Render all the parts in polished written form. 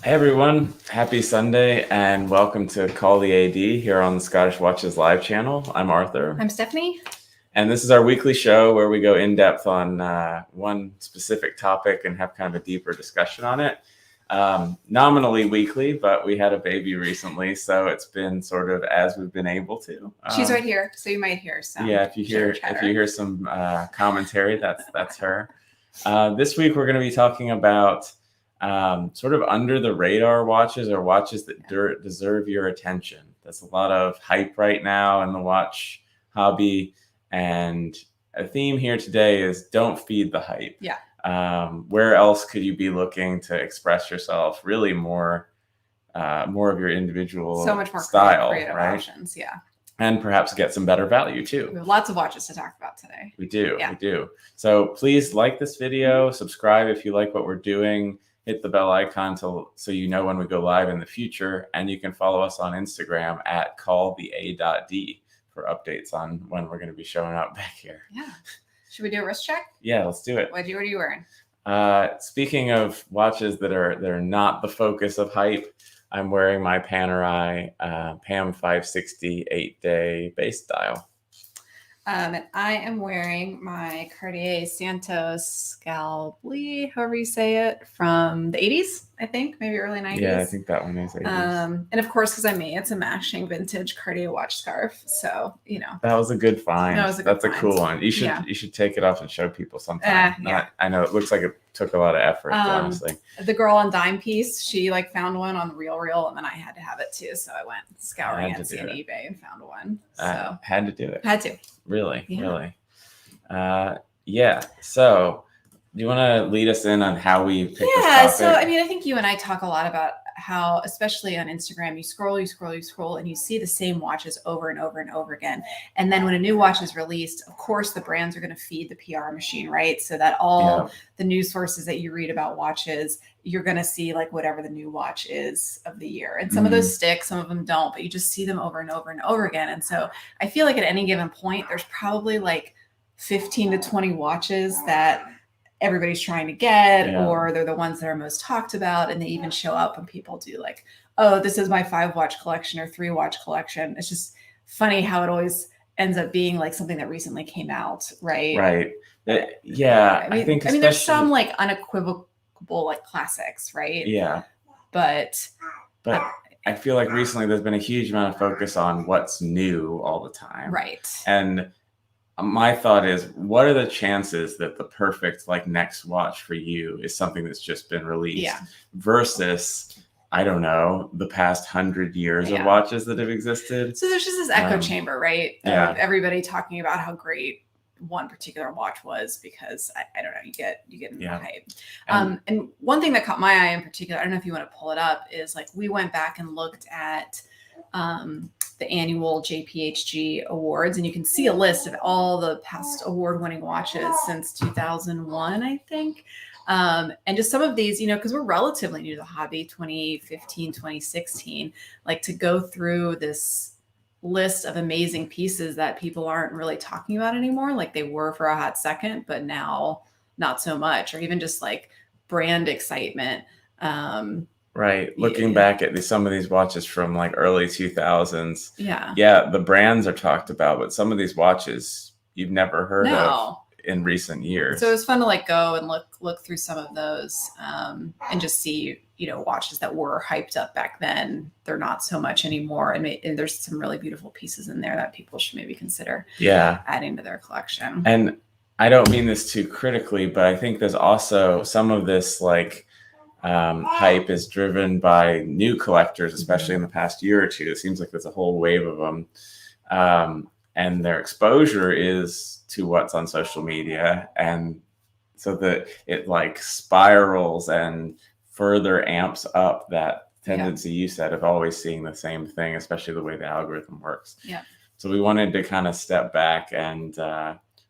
Hey everyone, happy Sunday and welcome to Call the AD here on the Scottish Watches Live channel. I'm Arthur. I'm Stephanie. And this is our weekly show where we go in depth on one specific topic and have kind of a deeper discussion on it. Nominally weekly, but we had a baby recently, so it's been sort of as we've been able to. She's right here, so you might hear some. Yeah, if you hear some commentary, that's her. This week we're going to be talking about sort of under the radar watches, or watches that deserve your attention. That's a lot of hype right now in the watch hobby, and a theme here today is don't feed the hype. Yeah. Where else could you be looking to express yourself? Really more of your individual so much more style, creative right? options, yeah. And perhaps get some better value too. We have lots of watches to talk about today. We do. So please like this video, subscribe if you like what we're doing, hit the bell icon so you know when we go live in the future, and you can follow us on Instagram at callthea.d for updates on when we're going to be showing up back here. Yeah. Should we do a wrist check? Yeah, let's do it. What are you wearing? Speaking of watches that are not the focus of hype, I'm wearing my Panerai PAM 560 8-day base dial. And I am wearing my Cartier Santos Scalabli, however you say it, from the 80s, I think, maybe early 90s. Yeah, I think that one is 80s. And of course, because it's a matching vintage Cartier watch scarf. So, That was a good find. That's a cool one. You should take it off and show people sometime. Yeah. I know it looks like it took a lot of effort, honestly. The girl on Dime Piece, she found one on the Real, and then I had to have it too. So I went scouring Etsy and eBay and found one. So had to do it. Had to. Really. Yeah. So do you want to lead us in on how we pick this topic? So I think you and I talk a lot about how, especially on Instagram, you scroll, and you see the same watches over and over and over again. And then when a new watch is released, of course, the brands are going to feed the PR machine, right? So that all the news sources that you read about watches, you're going to see whatever the new watch is of the year. And some of those stick, some of them don't, but you just see them over and over and over again. And so I feel like at any given point, there's probably 15 to 20 watches that everybody's trying to get, or they're the ones that are most talked about. And they even show up when people do oh, this is my 5-watch collection or 3-watch collection. It's just funny how it always ends up being something that recently came out. Right. Right. I think there's some unequivocal classics, right? Yeah. But I feel like recently there's been a huge amount of focus on what's new all the time. Right. And my thought is, what are the chances that the perfect next watch for you is something that's just been released versus, I don't know, the past 100 years of watches that have existed? So there's just this echo chamber, right? Of everybody talking about how great one particular watch was, because I don't know, you get in the hype. And one thing that caught my eye in particular, I don't know if you want to pull it up, is we went back and looked at the annual JPHG awards, and you can see a list of all the past award-winning watches since 2001, I think. And just some of these, because we're relatively new to the hobby, 2015, 2016, to go through this list of amazing pieces that people aren't really talking about anymore, like they were for a hot second, but now not so much, or even just brand excitement. Right. Looking back at some of these watches from early 2000s. Yeah. The brands are talked about, but some of these watches you've never heard of in recent years. So it was fun to go and look through some of those and just see, watches that were hyped up back then. They're not so much anymore. And there's some really beautiful pieces in there that people should maybe consider adding to their collection. And I don't mean this too critically, but I think there's also some of this hype is driven by new collectors, especially in the past year or two. It seems like there's a whole wave of them. And their exposure is to what's on social media. And so that it spirals and further amps up that tendency you said of always seeing the same thing, especially the way the algorithm works. Yeah. So we wanted to kind of step back and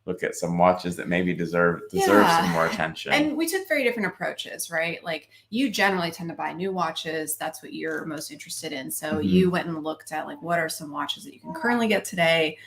look at some watches that maybe deserve some more attention. And we took very different approaches, right? You generally tend to buy new watches. That's what you're most interested in. So you went and looked at what are some watches that you can currently get today,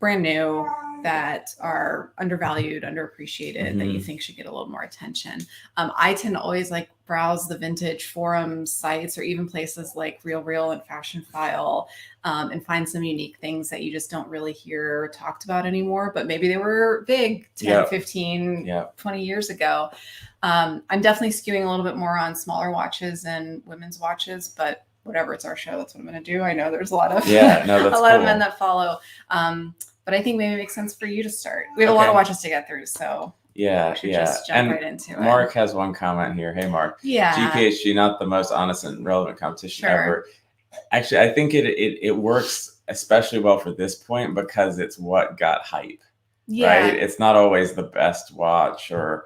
brand new, that are undervalued, underappreciated, that you think should get a little more attention. I tend to always like browse the vintage forum sites or even places like RealReal and Fashion File, and find some unique things that you just don't really hear talked about anymore, but maybe they were big 10, 15, 20 years ago. I'm definitely skewing a little bit more on smaller watches and women's watches, but whatever, it's our show. That's what I'm going to do. I know there's a lot of of men that follow. But I think maybe it makes sense for you to start. We have a lot of watches to get through, so we should just jump right into it. Mark has one comment here. Hey, Mark. Yeah. GPHG, not the most honest and relevant competition ever. Actually, I think it works especially well for this point because it's what got hype. Right? It's not always the best watch or,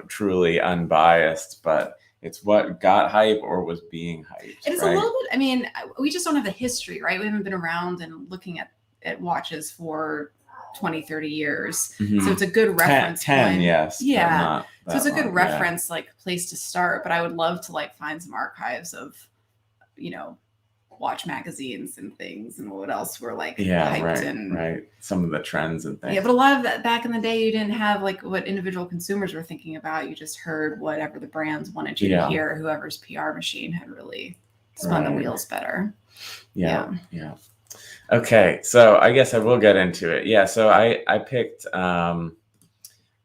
truly unbiased, but it's what got hype or was being hyped. It's a little bit, I mean, we just don't have the history, right? We haven't been around and looking at watches for 20, 30 years. So it's a good reference 10, point. Yes. Yeah. So it's a good reference, like place to start, but I would love to like find some archives of, watch magazines and things and what else were like hyped and some of the trends and things. Yeah, but a lot of that back in the day, you didn't have like what individual consumers were thinking about. You just heard whatever the brands wanted you to hear. Whoever's PR machine had really spun the wheels better. Yeah. Okay, so I guess I will get into it. Yeah, so I picked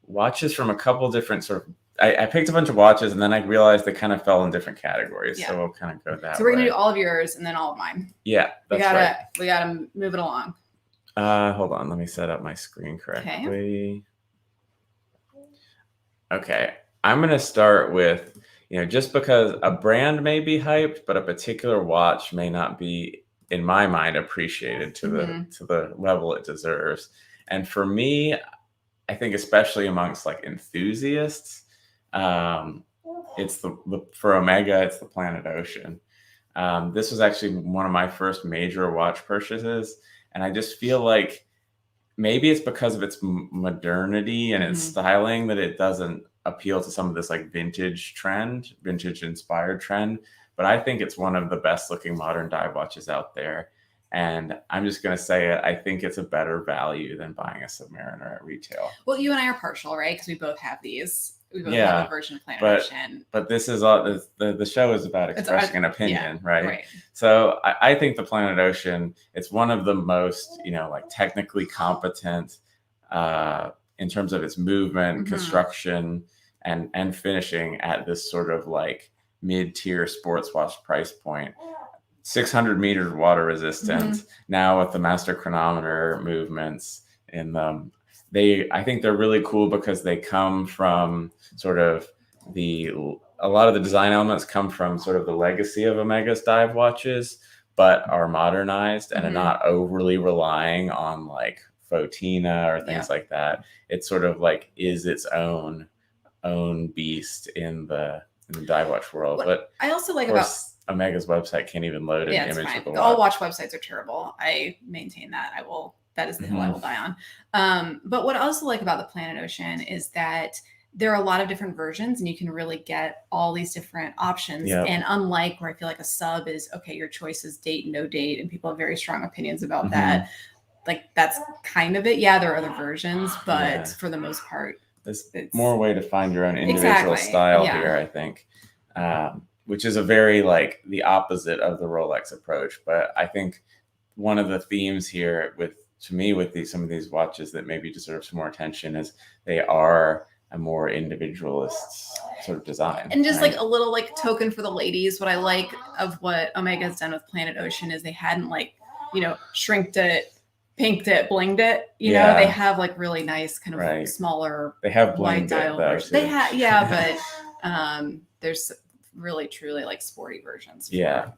watches from a couple different sort of. I picked a bunch of watches and then I realized they kind of fell in different categories. Yeah. So we'll kind of go that way. So we're going to do all of yours and then all of mine. Yeah, We gotta move it along. Hold on. Let me set up my screen correctly. Okay. I'm going to start with, just because a brand may be hyped, but a particular watch may not be, in my mind, appreciated to the level it deserves. And for me, I think especially amongst like enthusiasts, it's for Omega, it's the Planet Ocean. This was actually one of my first major watch purchases. And I just feel like maybe it's because of its modernity and its styling that it doesn't appeal to some of this like vintage inspired trend. But I think it's one of the best looking modern dive watches out there. And I'm just going to say it. I think it's a better value than buying a Submariner at retail. Well, you and I are partial, right? Because we both have these. We both have a version of Planet Ocean. But this is all. The show is about expressing an opinion, right? So I think the Planet Ocean. It's one of the most, like technically competent in terms of its movement, construction, and finishing at this sort of like mid-tier sports watch price point. 600 meters water resistant. Now with the master chronometer movements in them, I think they're really cool because they come from sort of a lot of the design elements come from sort of the legacy of Omega's dive watches, but are modernized and are not overly relying on like Fotina or things like that. It's sort of like is its own beast in the dive watch world. But I also like about Omega's website can't even load an image of the watch. All watch websites are terrible. I maintain that. That is the hill I will die on. But what I also like about the Planet Ocean is that there are a lot of different versions and you can really get all these different options. And unlike where I feel like a sub is, okay, your choice is date, no date, and people have very strong opinions about that. Like that's kind of it. Yeah, there are other versions, but for the most part, it's more way to find your own individual style here, I think. Which is a very like the opposite of the Rolex approach. But I think one of the themes here with some of these watches that maybe deserve some more attention is they are a more individualist sort of design. And just like a little like token for the ladies, what I like of what Omega has done with Planet Ocean is they hadn't like, shrinked it, pinked it, blinged it. They have like really nice kind of like smaller. They have blinged it though. They have, but there's really truly like sporty versions for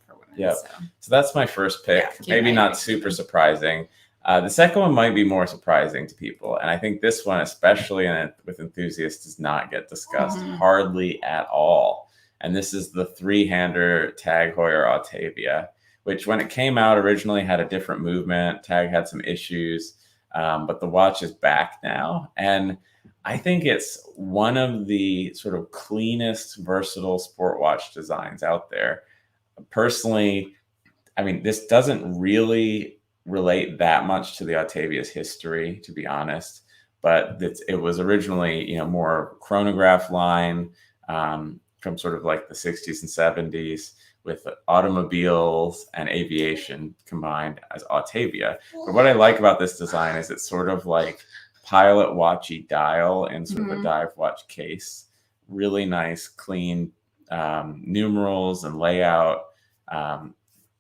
women. So that's my first pick. Maybe not super surprising. The second one might be more surprising to people. And I think this one, especially with enthusiasts, does not get discussed hardly at all. And this is the three-hander Tag Heuer Octavia, which when it came out originally had a different movement. Tag had some issues, but the watch is back now. And I think it's one of the sort of cleanest, versatile sport watch designs out there. Personally, I mean, this doesn't really relate that much to the Octavia's history, to be honest. But it was originally, more chronograph line from sort of like the 60s and 70s with automobiles and aviation combined as Octavia. But what I like about this design is it's sort of like pilot watchy dial in sort of a dive watch case. Really nice, clean numerals and layout.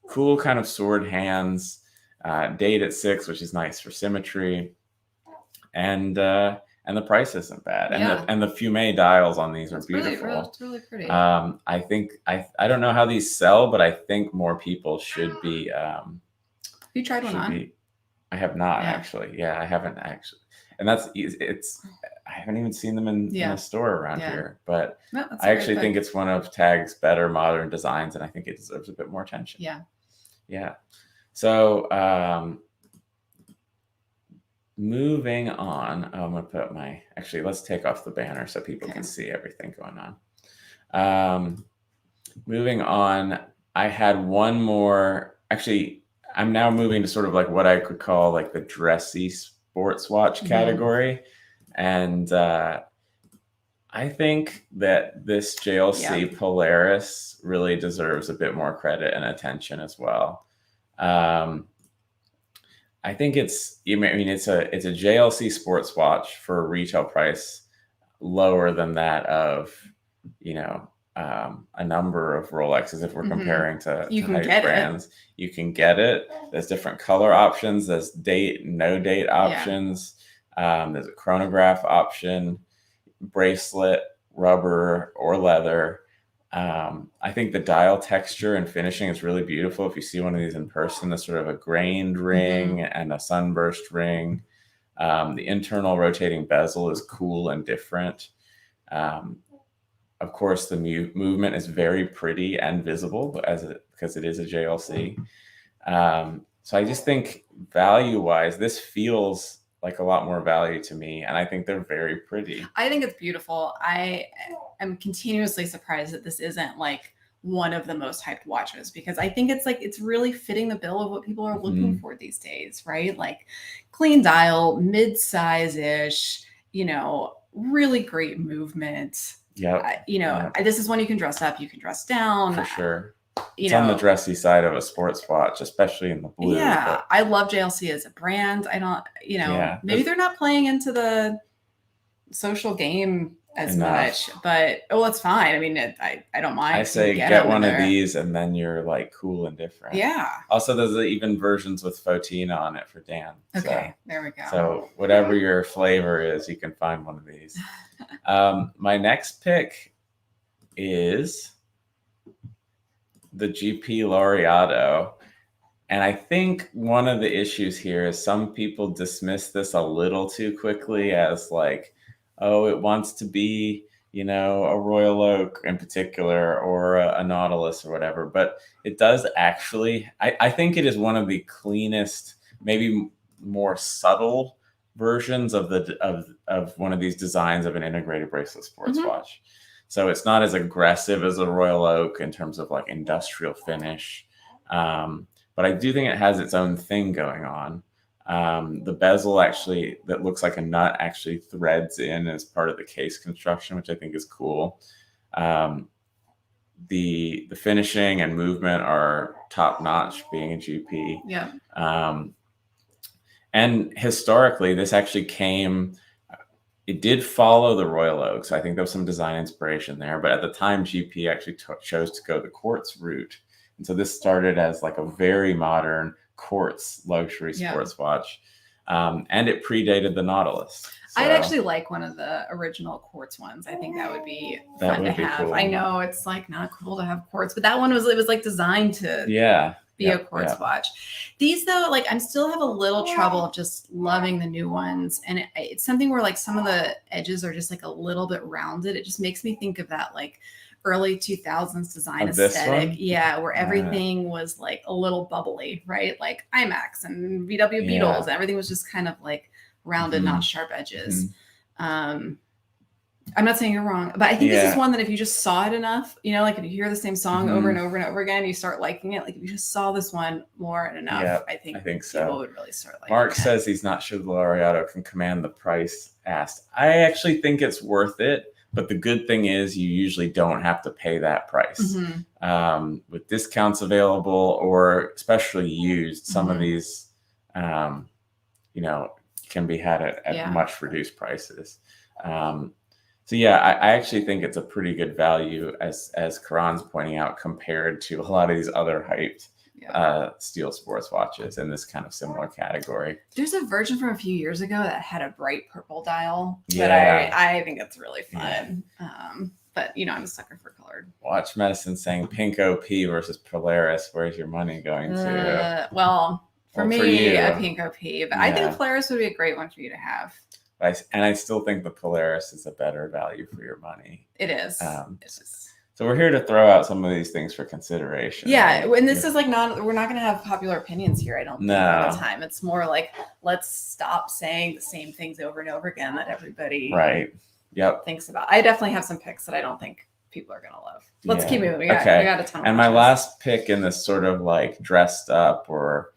Cool kind of sword hands. Date at 6, which is nice for symmetry. And the price isn't bad. And the fume dials on these are beautiful. It's really pretty. I think I don't know how these sell, but I think more people should be. You tried one on? I have not actually. Yeah, I haven't actually. And I haven't even seen them in a store around here. But I actually think it's one of Tag's better modern designs, and I think it deserves a bit more attention. Yeah. Yeah. So moving on, I'm going to put let's take off the banner so people can see everything going on. Moving on, I had one more, actually, I'm now moving to sort of like what I could call like the dressy sports watch category. And I think that this Jlc Polaris really deserves a bit more credit and attention as well. I think it's a Jlc sports watch for a retail price lower than that of, a number of Rolexes. If we're comparing to hype brands, you can get it. There's different color options. There's date, no date options. There's a chronograph option, bracelet, rubber or leather. I think the dial texture and finishing is really beautiful. If you see one of these in person, there's sort of a grained ring and a sunburst ring. The internal rotating bezel is cool and different. Of course, the movement is very pretty and visible because it is a JLC. So I just think value-wise, this feels like a lot more value to me, and I think they're very pretty. I think it's beautiful. I am continuously surprised that this isn't like one of the most hyped watches, because I think it's really fitting the bill of what people are looking for these days, right? Like clean dial, mid-size-ish, really great movement. Yeah. This is one you can dress up, you can dress down. For sure. It's on the dressy side of a sports watch, especially in the blue. Yeah, I love JLC as a brand. I don't, maybe they're not playing into the social game as much, but it's fine. I mean, I don't mind. I say get one of these, and then you're like cool and different. Yeah. Also, there's even versions with Fotina on it for Dan. Okay, there we go. So whatever your flavor is, you can find one of these. My next pick is the GP Laureato. And I think one of the issues here is some people dismiss this a little too quickly as like, oh, it wants to be, a Royal Oak in particular, or a Nautilus or whatever. But it does actually, I think it is one of the cleanest, maybe more subtle versions of one of these designs of an integrated bracelet sports watch. So it's not as aggressive as a Royal Oak in terms of like industrial finish. But I do think it has its own thing going on. The bezel actually, that looks like a nut, actually threads in as part of the case construction, which I think is cool. The finishing and movement are top notch, being a GP. Yeah. And historically, this actually it did follow the Royal Oak. So I think there was some design inspiration there. But at the time, GP actually chose to go the quartz route. And so this started as like a very modern quartz luxury sports watch. And it predated the Nautilus. So I'd actually like one of the original quartz ones. I think that would be fun to have. Cool. I know it's like not cool to have quartz, but that one was like designed to be a quartz watch. These though, like I still have a little trouble just loving the new ones. And it's something where like some of the edges are just like a little bit rounded. It just makes me think of that like early 2000s design aesthetic. Yeah, where everything was like a little bubbly, right? Like IMAX and VW Beetles. Everything was just kind of like rounded, not sharp edges. I'm not saying you're wrong, but I think this is Yeah. one that if you just saw it enough, you know, like if you hear the same song over Mhm. and over and over again, you start liking it. Like if you just saw this one more and enough, Yeah, I think I think people so. would really start liking Mark it. says he's not sure the Laureato can command the price asked. I actually think it's worth it, but the good thing is you usually don't have to pay that price. With discounts available, or especially used, some of these, you know, can be had at Yeah. much reduced prices. So yeah, I actually think it's a pretty good value, as Karan's pointing out, compared to a lot of these other hyped steel sports watches in this kind of similar category. There's a version from a few years ago that had a bright purple dial Yeah. that I think it's really fun. But you know, I'm a sucker for colored. Watch Medicine saying pink OP versus Polaris. Where's your money going to? Well, for me, for you, a pink OP, but I think a Polaris would be a great one for you to have. And I still think the Polaris is a better value for your money. It is. It is. So we're here to throw out some of these things for consideration. Yeah, and this is like we're not going to have popular opinions here, I don't think, all the time. It's more like, let's stop saying the same things over and over again that everybody thinks about. I definitely have some picks that I don't think people are going to love. Let's keep moving. We got a ton of And my last pick in this sort of like dressed up or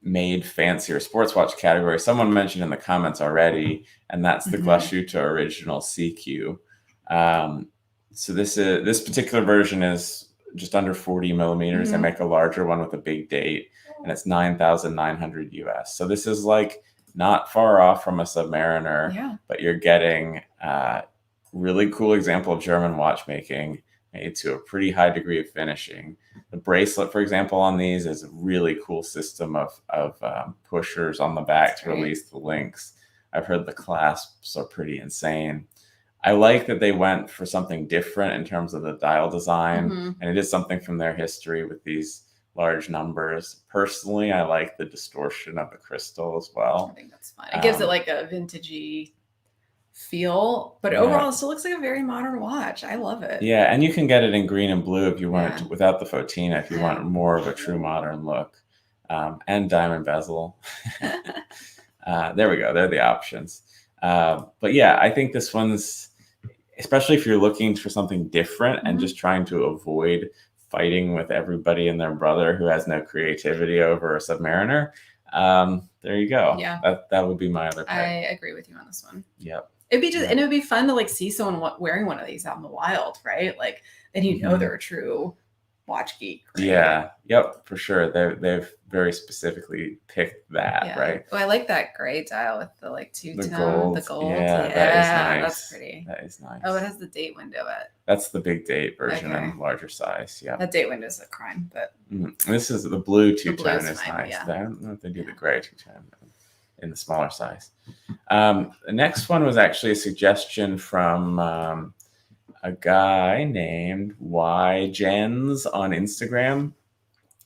made fancier sports watch category, someone mentioned in the comments already, and that's the Glashütte Original CQ. So this particular version is just under 40 millimeters. They make a larger one with a big date, and it's 9,900 US. So this is like not far off from a Submariner, but you're getting a really cool example of German watchmaking made to a pretty high degree of finishing. The bracelet, for example, on these is a really cool system of pushers on the back to release the links. I've heard the clasps are pretty insane. I like that they went for something different in terms of the dial design, and it is something from their history with these large numbers. Personally, I like the distortion of the crystal as well. I think that's fun. It gives it like a vintagey feel, but overall it still looks like a very modern watch. I love it. Yeah, and you can get it in green and blue if you want it without the Fotina, if you want more of a true modern look, and diamond bezel. There we go. They're the options. But yeah, I think this one's, especially if you're looking for something different and just trying to avoid fighting with everybody and their brother who has no creativity over a Submariner. There you go. Yeah, that would be my other pick. I agree with you on this one. Yep. It'd be and it would be fun to like see someone wearing one of these out in the wild, right? Like then you know they're a true watch geek. Right? Yeah. Yep. For sure. They've very specifically picked that, right? Oh, I like that gray dial with the like two-tone, the gold. Yeah, that is nice. That's pretty. That is nice. Oh, it has the date window at. That's the big date version in larger size. Yeah. That date window is a crime, but. This is the blue two-tone is nice. Yeah. I don't know if they do the gray two-tone in the smaller size. The next one was actually a suggestion from a guy named YJens on Instagram.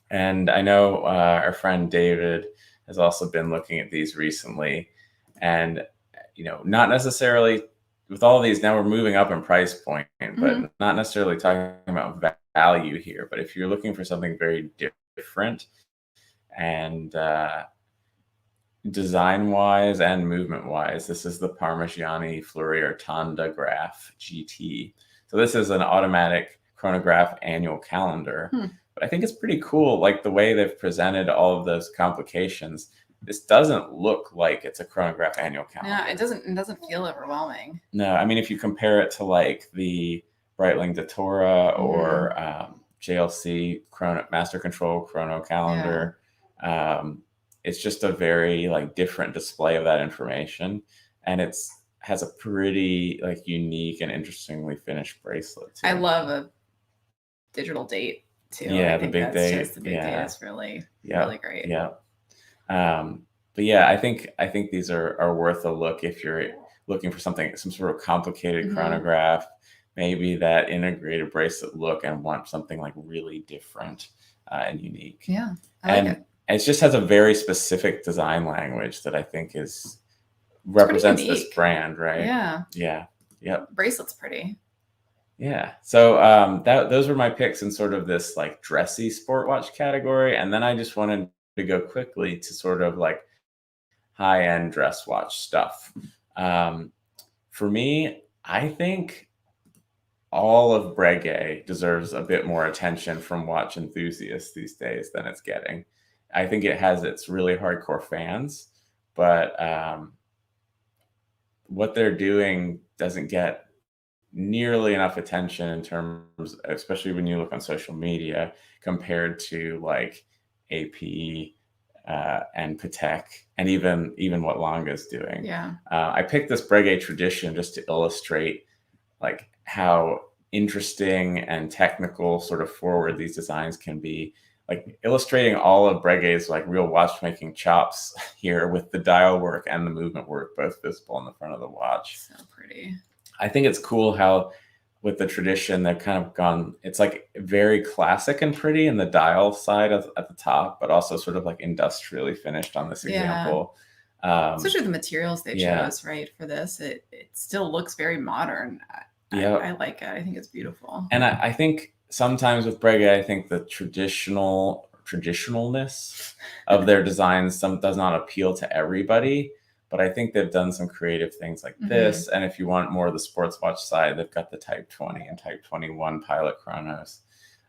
And I know our friend David has also been looking at these recently. And, you know, not necessarily with all of these, now we're moving up in price point, but not necessarily talking about value here. But if you're looking for something very different and design-wise and movement-wise, this is the Parmigiani Fleurier Tandograph GT. So this is an automatic chronograph annual calendar. But I think it's pretty cool, like the way they've presented all of those complications. This doesn't look like it's a chronograph annual calendar. Yeah, it doesn't feel overwhelming. No, I mean, if you compare it to like the Breitling Datura or Jlc Master Control chrono calendar, it's just a very like different display of that information, and has a pretty like unique and interestingly finished bracelet too. I love a digital date too. Yeah, the big date. The big date is really great. Yeah. But yeah, I think these are worth a look if you're looking for some sort of complicated chronograph, maybe that integrated bracelet look, and want something like really different and unique. Yeah, I like it. It just has a very specific design language that I think represents this brand, right? Yeah. Yeah. Yep. Bracelet's pretty. Yeah. So those were my picks in sort of this like dressy sport watch category. And then I just wanted to go quickly to sort of like high-end dress watch stuff. For me, I think all of Breguet deserves a bit more attention from watch enthusiasts these days than it's getting. I think it has its really hardcore fans, but what they're doing doesn't get nearly enough attention in terms, especially when you look on social media, compared to like AP and Patek, and even what Lange's doing. Yeah. I picked this Breguet tradition just to illustrate like how interesting and technical, sort of forward these designs can be. Like illustrating all of Breguet's like real watchmaking chops here with the dial work and the movement work both visible in the front of the watch. So pretty. I think it's cool how with the tradition they've kind of gone, it's like very classic and pretty in the dial side at the top, but also sort of like industrially finished on this example. Especially the materials they yeah. chose, right, for this. It still looks very modern. I like it. I think it's beautiful. And I think sometimes with Breguet, I think the traditionalness of their designs does not appeal to everybody. But I think they've done some creative things like this. And if you want more of the sports watch side, they've got the Type 20 and Type 21 Pilot chronos.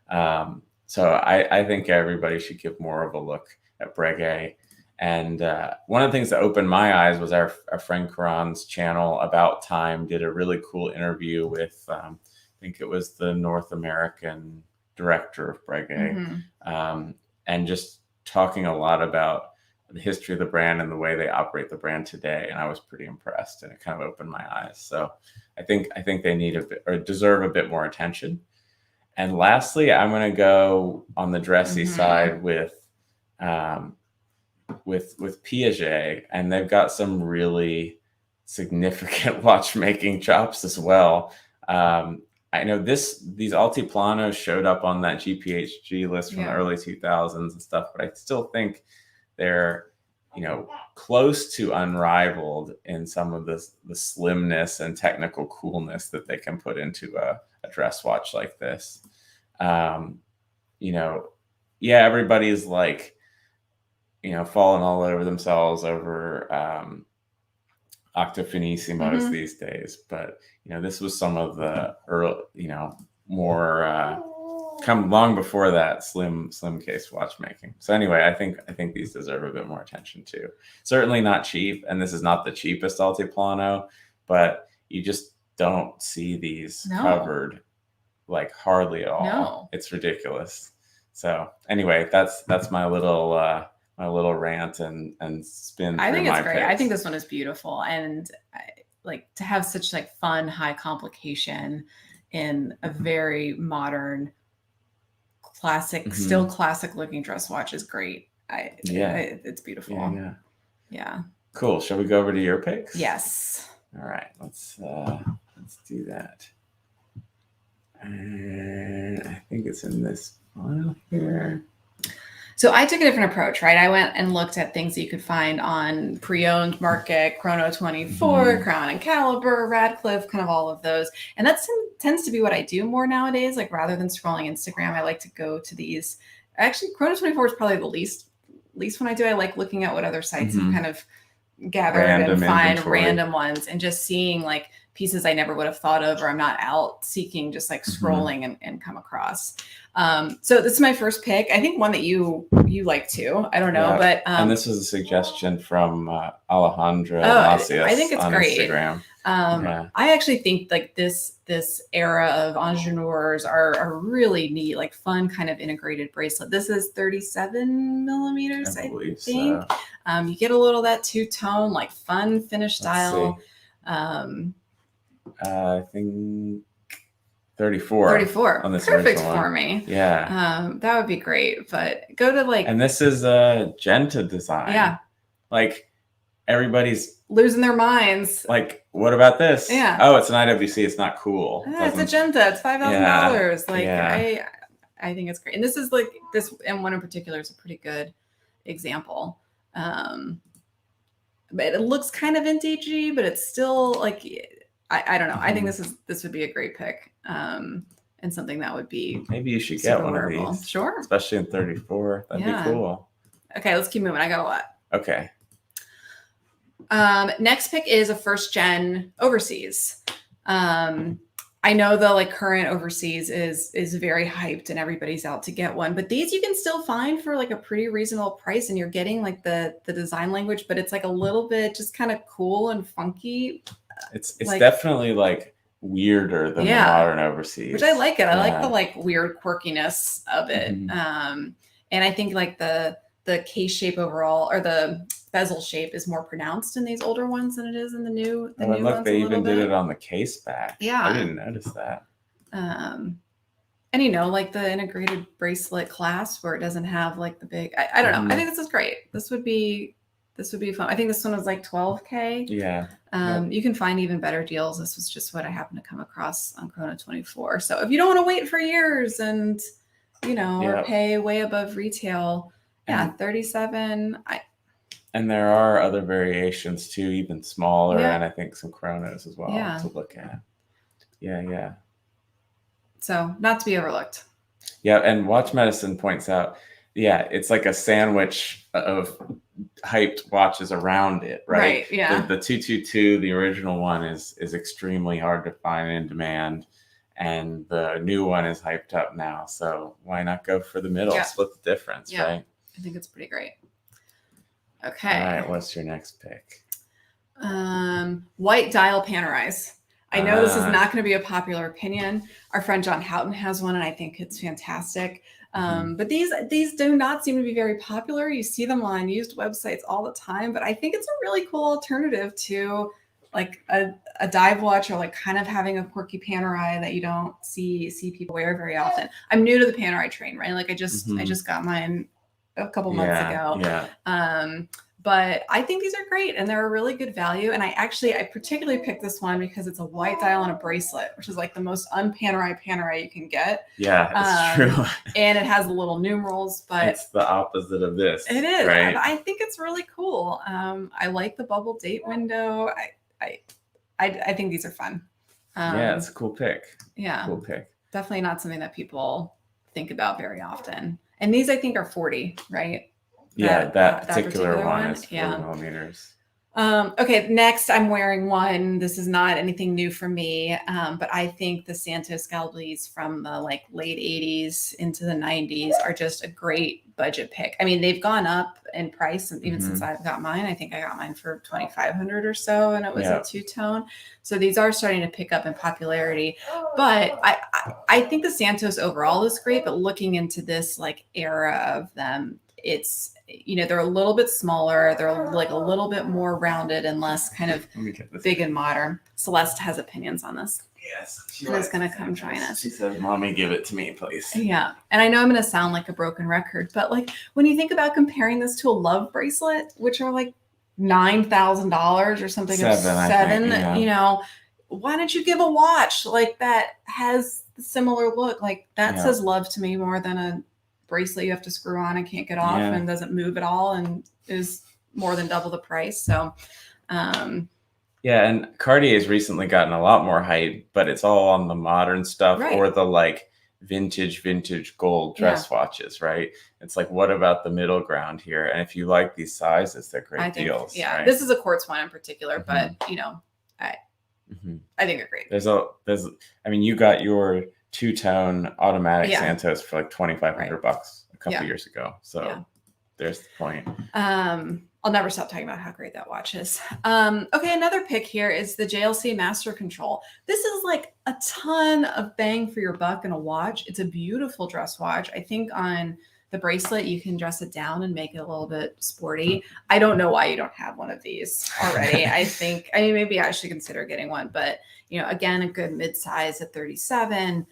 So I think everybody should give more of a look at Breguet. And one of the things that opened my eyes was our friend Karan's channel, About Time, did a really cool interview with, I think it was the North American director of Breguet, and just talking a lot about the history of the brand and the way they operate the brand today. And I was pretty impressed, and it kind of opened my eyes. So I think they need or deserve a bit more attention. And lastly, I'm going to go on the dressy side with Piaget, and they've got some really significant watchmaking chops as well. I know these Altiplanos showed up on that GPHG list from the early 2000s and stuff, but I still think they're, close to unrivaled in some of the slimness and technical coolness that they can put into a dress watch like this. Everybody's like, falling all over themselves over Octafinissimos these days, but this was some of the early, more come long before that slim case watchmaking. So anyway, I think these deserve a bit more attention too. Certainly not cheap, and this is not the cheapest Altiplano, but you just don't see these covered like hardly at all. No. It's ridiculous. So anyway, that's my little rant and spin. I think it's great. Picks. I think this one is beautiful, and like to have such like fun, high complication in a very modern, classic, still classic looking dress watch is great. It's beautiful. Yeah. Cool. Shall we go over to your picks? Yes. All right. Let's do that. And I think it's in this file here. So I took a different approach, right? I went and looked at things that you could find on pre-owned market, Chrono 24, Crown and Caliber, Radcliffe, kind of all of those. And that tends to be what I do more nowadays. Like rather than scrolling Instagram, I like to go to these. Actually, Chrono 24 is probably the least one I do. I like looking at what other sites have kind of gathered and find random ones and just seeing like pieces I never would have thought of, or I'm not out seeking, just like scrolling and come across. So this is my first pick. I think one that you like too. I don't know, but and this was a suggestion from Alejandra Macias. I think it's great. Instagram. I actually think like this era of ingenieurs are really neat, like fun kind of integrated bracelet. This is 37 millimeters, I think. So. You get a little of that two-tone, like fun finish style. I think 34. 34. On this perfect for me. Yeah. That would be great. But go to like. And this is a Genta design. Yeah. Like everybody's losing their minds. Like, what about this? Yeah. Oh, it's an IWC. It's not cool. It's a Genta. It's $5,000. Like I think it's great. And this is like this, and one in particular is a pretty good example. But it looks kind of vintagey, but it's still like I don't know. I think this would be a great pick, and something that would be maybe you should get one wearable. of these. Sure, especially in 34. That'd be cool. Okay, let's keep moving. I got a lot. Okay. Next pick is a first gen overseas. I know the like current overseas is very hyped and everybody's out to get one, but these you can still find for like a pretty reasonable price, and you're getting like the design language, but it's like a little bit just kind of cool and funky. It's like, definitely like weirder than the modern overseas, which I like it. I like the like weird quirkiness of it. And I think like the case shape overall, or the bezel shape, is more pronounced in these older ones than it is in the new. And look, they even did it on the case back. Yeah, I didn't notice that. And you know, like the integrated bracelet clasp where it doesn't have like the big. I don't know. I think this is great. This would be fun. I think this one was like $12K. Yeah. You can find even better deals. This was just what I happened to come across on Chrono24. So if you don't want to wait for years and, you know, or pay way above retail, 37. And there are other variations too, even smaller, and I think some chronos as well to look at. Yeah. So not to be overlooked. Yeah, and Watch Medicine points out, it's like a sandwich of hyped watches around it, right? Yeah. The 222, the original one, is extremely hard to find and in demand, and the new one is hyped up now. So why not go for the middle? Split the difference, right? I think it's pretty great. Okay. All right, what's your next pick? White dial Panerais. I know this is not going to be a popular opinion. Our friend John Houghton has one, and I think it's fantastic. But these do not seem to be very popular. You see them on used websites all the time, but I think it's a really cool alternative to like a dive watch, or like kind of having a quirky Panerai that you don't see people wear very often. I'm new to the Panerai train, right? Like I just got mine a couple months ago. But I think these are great, and they're a really good value. And I particularly picked this one because it's a white dial and a bracelet, which is like the most Panerai you can get. Yeah, it's true. And it has the little numerals, but it's the opposite of this. It is. Right? I think it's really cool. I like the bubble date window. I think these are fun. It's a cool pick. Yeah. Cool pick. Definitely not something that people think about very often. And these I think are 40, right? That particular one is 40 millimeters. Okay, next I'm wearing one. This is not anything new for me, but I think the Santos Galblies from the like late 80s into the 90s are just a great budget pick. I mean, they've gone up in price, and even since I've got mine. I think I got mine for $2,500 or so, and it was a two-tone. So these are starting to pick up in popularity. But I think the Santos overall is great, but looking into this like era of them, it's, you know, they're a little bit smaller. They're like a little bit more rounded and less kind of big and modern. Celeste has opinions on this. Yes. She is going to come join us. She says, "Mommy, give it to me, please." Yeah. And I know I'm going to sound like a broken record, but like when you think about comparing this to a love bracelet, which are like $9,000 or something, seven, you know, why don't you give a watch like that has the similar look? Like that says love to me more than a bracelet you have to screw on and can't get off and doesn't move at all and is more than double the price. So and Cartier has recently gotten a lot more hype, but it's all on the modern stuff or the like vintage gold dress watches, right? It's like, what about the middle ground here? And if you like these sizes, they're great deals. Yeah, this is a quartz one in particular, but you know, I think they're great. I mean, you got your two-tone automatic Santos for like $2,500 a couple years ago. So there's the point. I'll never stop talking about how great that watch is. Okay, another pick here is the Jlc Master Control. This is like a ton of bang for your buck in a watch. It's a beautiful dress watch. I think on the bracelet, you can dress it down and make it a little bit sporty. I don't know why you don't have one of these already. I mean, maybe I should consider getting one, but you know, again, a good mid-size at 37.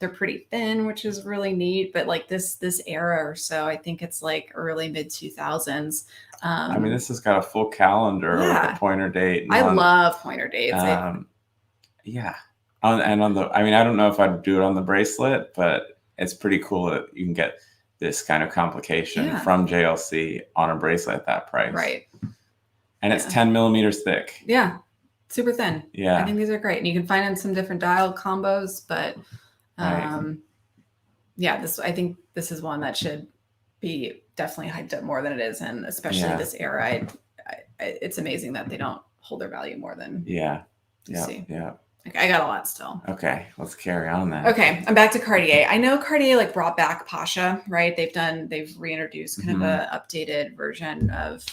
They're pretty thin, which is really neat, but like this era or so, I think it's like early mid 2000s. I mean, this has got a full calendar with a pointer date. I love pointer dates. And on the, I mean, I don't know if I'd do it on the bracelet, but it's pretty cool that you can get this kind of complication from JLC on a bracelet at that price. Right. And it's 10 millimeters thick. Yeah. Super thin. Yeah. I think these are great. And you can find in some different dial combos, but I think this is one that should be definitely hyped up more than it is. And especially this era, it's amazing that they don't hold their value more than Yeah. See. Yeah. Okay, I got a lot still. Okay, let's carry on then. Okay, I'm back to Cartier. I know Cartier like brought back Pasha, right? They've reintroduced kind of a updated version of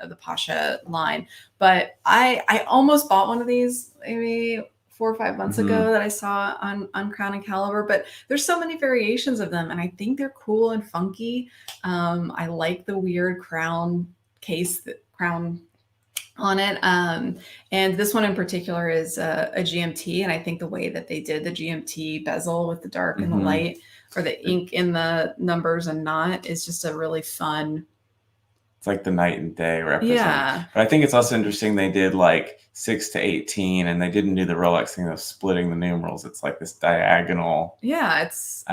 the Pasha line. But I almost bought one of these maybe 4 or 5 months ago that I saw on Crown and Caliber. But there's so many variations of them, and I think they're cool and funky. I like the weird crown on it. And this one in particular is a GMT. And I think the way that they did the GMT bezel with the dark and the light, or the ink in the numbers and not, is just a really fun. It's like the night and day represent. Yeah. But I think it's also interesting they did like 6 to 18, and they didn't do the Rolex thing of splitting the numerals. It's like this diagonal. Yeah, it's.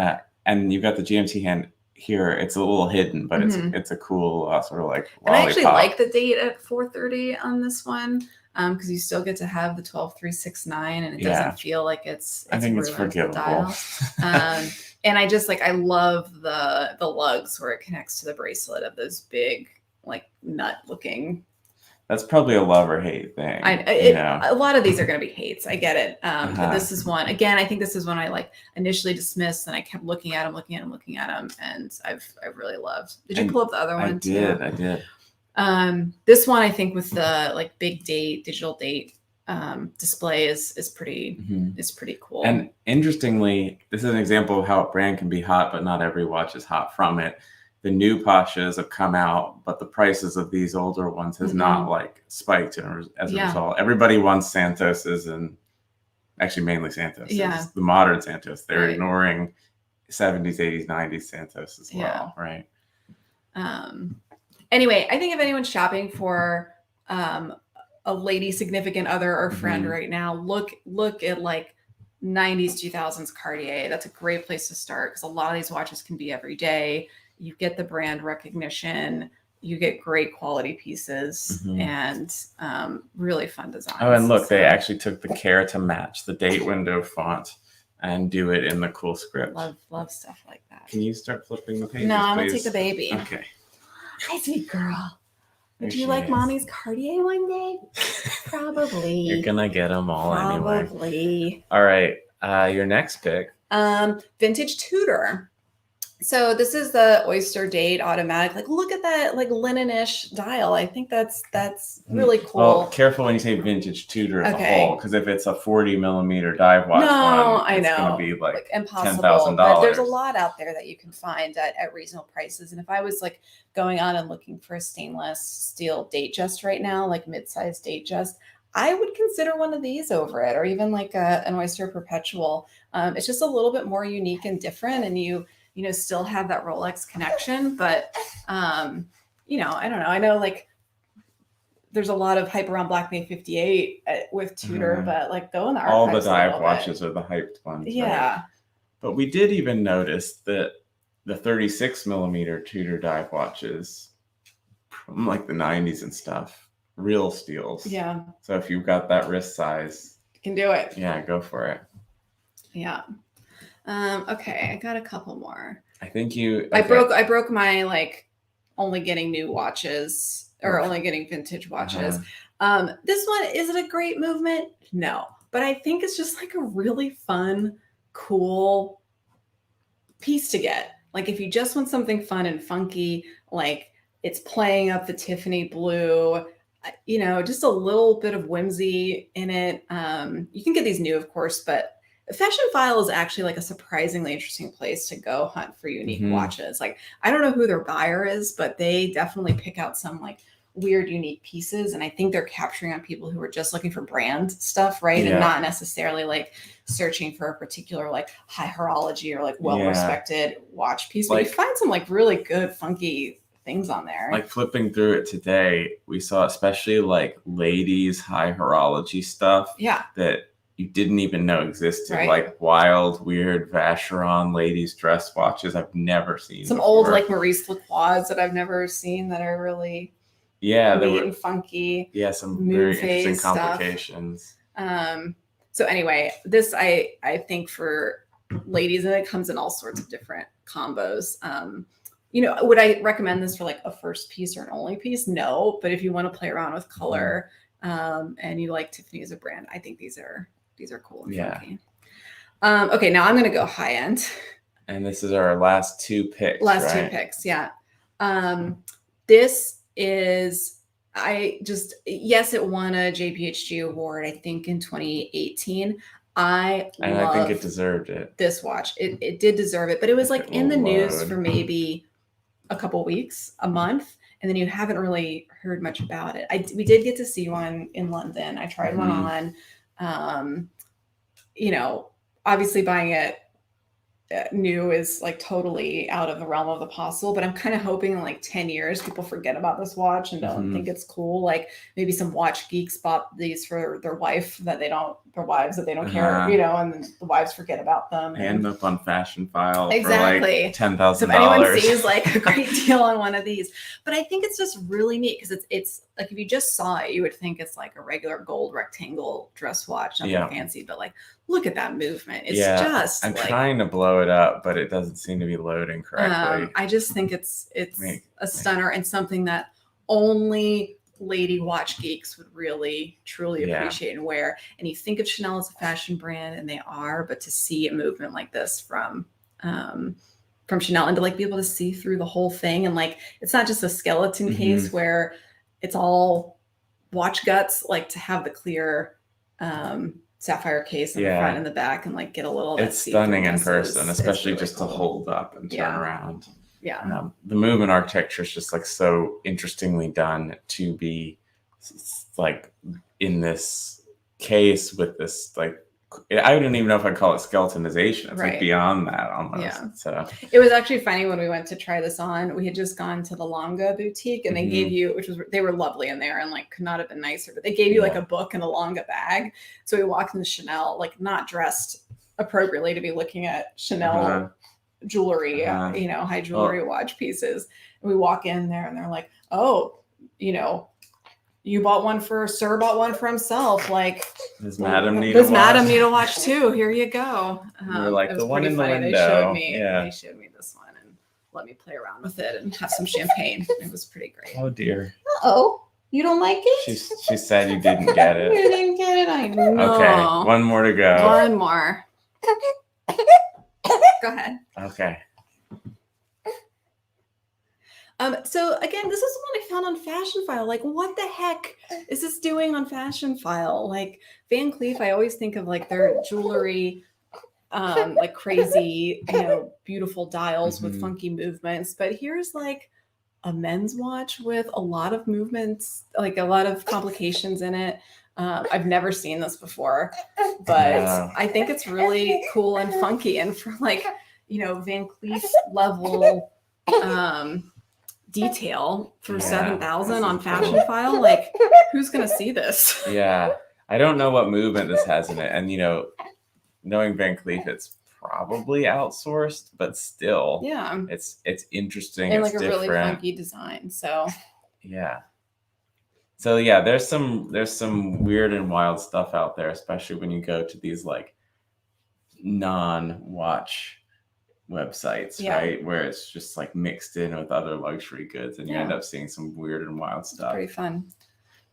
And you've got the GMT hand here. It's a little hidden, but it's a cool sort of like lollipop. And I actually like the date at 4:30 on this one, because you still get to have the 12369, and it doesn't feel like it's I think it's forgivable. And I just I love the lugs where it connects to the bracelet of those big like nut looking. That's probably a love or hate thing. A lot of these are going to be hates. I get it. But this is one. Again, I think this is one I initially dismissed, and I kept looking at them, and I've really loved. Did you pull up the other one? I did. This one I think with the big date, digital date display is pretty cool. And interestingly, this is an example of how a brand can be hot, but not every watch is hot from it. The new Pashas have come out, but the prices of these older ones has not spiked as a result. Everybody wants Santoses, and actually mainly Santos. Yeah. The modern Santos. They're ignoring 70s, 80s, 90s Santos as well, right? Anyway, I think if anyone's shopping for a lady significant other or friend right now, look at 90s, 2000s Cartier. That's a great place to start, because a lot of these watches can be every day. You get the brand recognition, you get great quality pieces, and really fun designs. Oh, and look, they actually took the care to match the date window font and do it in the cool script. Love stuff like that. Can you start flipping the pages, No, I'm going please? to take the baby. Okay. Hi, sweet girl. Would you like mommy's Cartier one day? Probably. You're going to get them all anyway. Probably. All right. Your next pick. Vintage Tudor. So this is the Oyster date automatic. Look at that linen-ish dial. I think that's really cool. Well, careful when you say vintage Tudor as a whole, because if it's a 40 millimeter dive watch, it's going to be impossible. $10,000. But there's a lot out there that you can find at reasonable prices. And if I was going on and looking for a stainless steel date just right now, mid-sized date just, I would consider one of these over it, or even an Oyster Perpetual. It's just a little bit more unique and different, and you still have that Rolex connection, but, I don't know. I know there's a lot of hype around Black May 58 with Tudor, but go in the archives. All the dive watches are the hyped ones. Yeah. Right? But we did even notice that the 36 millimeter Tudor dive watches from the 90s and stuff, real steals. Yeah. So if you've got that wrist size, you can do it. Yeah, go for it. Yeah. Okay, I got a couple more. I think you. Okay. I broke my only getting new watches or only getting vintage watches. This one, is it a great movement? No, but I think it's just a really fun, cool piece to get. If you just want something fun and funky, it's playing up the Tiffany blue. Just a little bit of whimsy in it. You can get these new, of course, but Fashion File is actually a surprisingly interesting place to go hunt for unique watches. I don't know who their buyer is, but they definitely pick out some weird, unique pieces. And I think they're capturing on people who are just looking for brand stuff, right? Yeah. And not necessarily searching for a particular high horology or well-respected watch piece. But you find some really good, funky things on there. Flipping through it today, we saw especially ladies high horology stuff. Yeah. That you didn't even know existed, wild, weird Vacheron ladies dress watches I've never seen. Some old Maurice Lacroix that I've never seen that are really neat and funky. Yeah, some very interesting complications. So anyway, this I think for ladies, and it comes in all sorts of different combos. Would I recommend this for a first piece or an only piece? No, but if you want to play around with color, and you like Tiffany as a brand, I think these are cool and Yeah. funky. Okay, now I'm gonna go high end. And this is our last two picks. Two picks, yeah. This is yes, it won a JPHG award, I think in 2018. I think it deserved it. This watch. It did deserve it, but it was like in the news for maybe a couple weeks, a month, and then you haven't really heard much about it. We did get to see one in London. I tried one on. Obviously buying it new is like totally out of the realm of the possible, but I'm kind of hoping in like 10 years people forget about this watch and don't think it's cool. Like maybe some watch geeks bought these for their wives that they don't care, and the wives forget about them. End up on Fashion File exactly for like $10,000. So if anyone sees like a great deal on one of these, but I think it's just really neat because it's like if you just saw it, you would think it's like a regular gold rectangle dress watch, nothing fancy, but like look at that movement. It's just I'm trying to blow it up, but it doesn't seem to be loading correctly. I just think it's a stunner and something that only lady watch geeks would really truly appreciate and wear. And you think of Chanel as a fashion brand, and they are, but to see a movement like this from Chanel and to like be able to see through the whole thing, and like it's not just a skeleton case where it's all watch guts, like to have the clear sapphire case in the front and the back and like get a little. It's stunning in person, especially really just cool to hold up and turn around. Yeah. The movement architecture is just like so interestingly done to be like in this case with this like, I don't even know if I'd call it skeletonization. It's like beyond that almost. Yeah. So it was actually funny when we went to try this on. We had just gone to the Longa boutique and they gave you, they were lovely in there and like could not have been nicer, but they gave you like a book and a Longa bag. So we walked into Chanel, like not dressed appropriately to be looking at Chanel jewelry, high jewelry watch pieces. And we walk in there and they're like, oh, you bought one for Sir, bought one for himself. Like, does Madam need a watch too? Here you go. We're like the one in the window. They showed me this one and let me play around with it and have some champagne. It was pretty great. Oh dear. Uh-oh. You don't like it? She said you didn't get it. You didn't get it. I know. Okay, one more to go. One more. Go ahead. Okay. So again, this is one I found on Fashion File. Like, what the heck is this doing on Fashion File? Like Van Cleef, I always think of like their jewelry, like crazy, beautiful dials with funky movements. But here's like a men's watch with a lot of movements, like a lot of complications in it. I've never seen this before, but I think it's really cool and funky. And for like, Van Cleef level detail for 7,000 on Fashion File, like who's going to see this? Yeah. I don't know what movement this has in it. And, knowing Van Cleef, it's probably outsourced, but still, it's interesting. And it's like a different. really funky design. So there's some weird and wild stuff out there, especially when you go to these like non-watch websites, right? Where it's just like mixed in with other luxury goods and you end up seeing some weird and wild stuff. Pretty fun.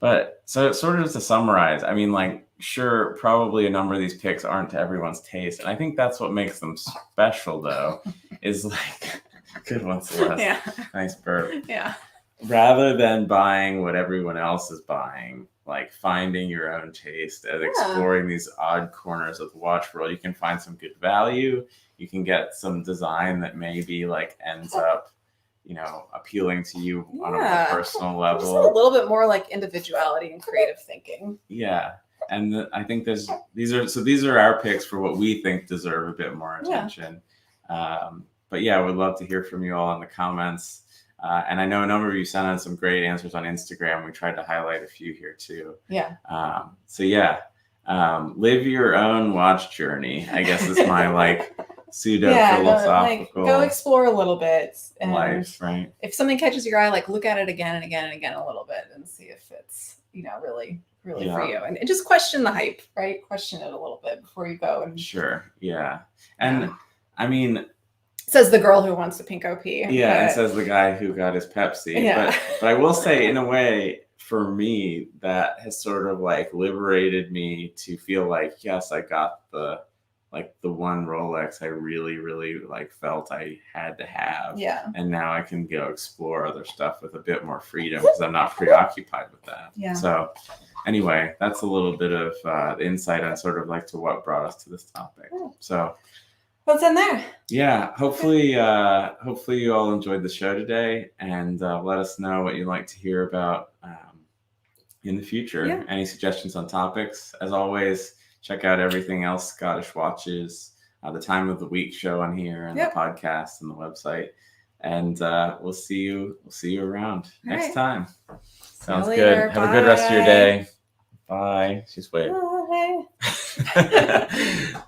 But so sort of to summarize, I mean, like, sure, probably a number of these picks aren't to everyone's taste. And I think that's what makes them special, though, is like, good one, Celeste. Nice burp. Yeah. Rather than buying what everyone else is buying, like finding your own taste and exploring these odd corners of the watch world, you can find some good value. You can get some design that maybe like ends up, appealing to you on a more personal level. Just a little bit more like individuality and creative thinking. Yeah. And I think these are our picks for what we think deserve a bit more attention. But yeah, we'd love to hear from you all in the comments. And I know a number of you sent us some great answers on Instagram. We tried to highlight a few here too. Yeah. Live your own watch journey, I guess is my like pseudo philosophical. Go explore a little bit. And life, right? If something catches your eye, like look at it again and again and again a little bit and see if it's, really for you. And just question the hype, right? Question it a little bit before you go. And sure. Yeah. And I mean, says the girl who wants the pink OP. Yeah, and says the guy who got his Pepsi. Yeah. But I will say, in a way, for me, that has sort of like liberated me to feel like, yes, I got the one Rolex I really, really like felt I had to have. Yeah. And now I can go explore other stuff with a bit more freedom because I'm not preoccupied with that. Yeah. So anyway, that's a little bit of insight on sort of like to what brought us to this topic. So what's in there? Yeah, hopefully you all enjoyed the show today, and let us know what you'd like to hear about in the future. Yeah. Any suggestions on topics? As always, check out everything else Scottish Watches, the Time of the Week show on here, and the podcast and the website. And we'll see you around next time. Sounds good. Have a good rest of your day. Bye. She's waiting. Bye.